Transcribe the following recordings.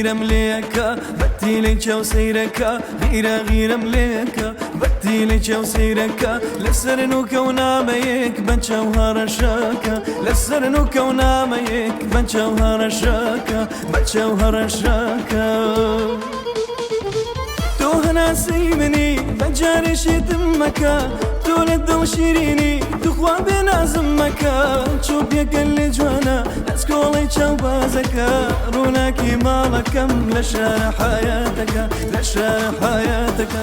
غيرة مليكة بتي ليك وسيرك غيرة مليكة بتي ليك وسيرك لسرنوك وناميك بنشوهر الشاكة لسرنوك وناميك بنشوهر الشاكة بنشوهر الشاكة توهنا سيمني بجارش تمك تولد وشيريني تخوى بنا زمك تشوف يا كل جوانا اسكولي تشوبازك روناكي مالكم لشار حياتك لشار حياتك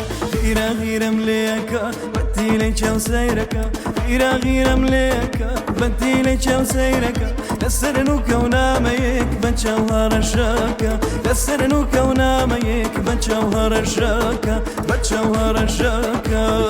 غيرة مليكة بدي ليك وسيرك غيرة مليكة بدي ليك وسيرك لسرنوك وناميك بنشوهر الشاكة لسرنوك وناميك بنشوهر الشاكة بنشوهر الشاكة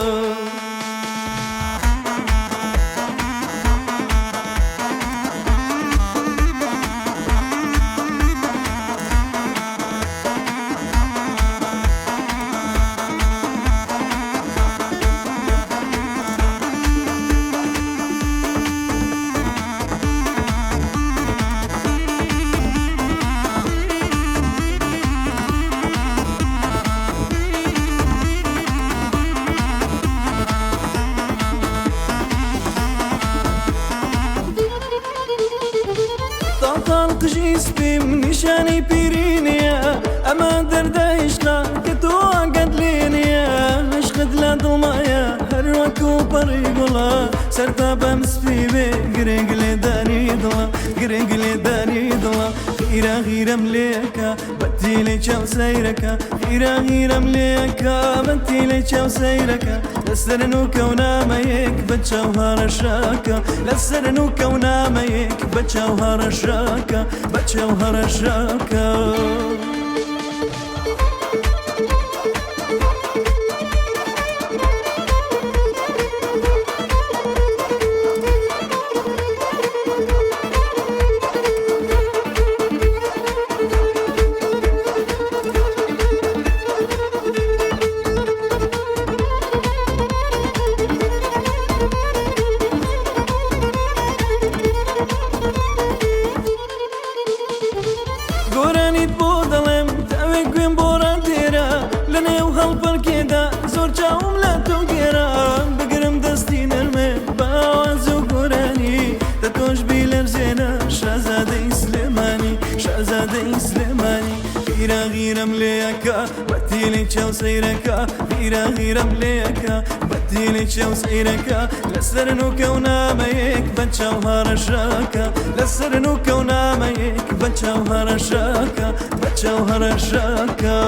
طلق جسمي من نشاني بيرينيا أما دردايشنا كتو قد لينيا مش قد لا ضمايا هروكو بريقولا سرتا بمسبيبي قريقلي داني ضلا قريقلي داني ضلا غيرة مليكة بدي ليك وسيرك غيرة مليكة بدي ليك وسيرك لسرنوك وناميك بتشوهر الشاكة لسرنوك وناميك بتشوهر الشاكة بتشوهر الشاكة گۆرانی بۆ دەڵێم تاوێ گوێم بۆ ڕاتێرە لەنێو هەڵپەرکێدا زۆر چاوم لە تۆ گێرە بگرم دەستی نەرمێ باواز و گۆرانی دەتۆش بی لەرزێنە شازادەی سلێمانی شازادەی سلێمانی غيرة مليكة بدي ليك وسيرك غيرة مليكة بدي ليك وسيرك لسرنوك وناميك بنشوهر الشاكة لسرنوك وناميك بنشوهر الشاكة بنشوهر الشاكة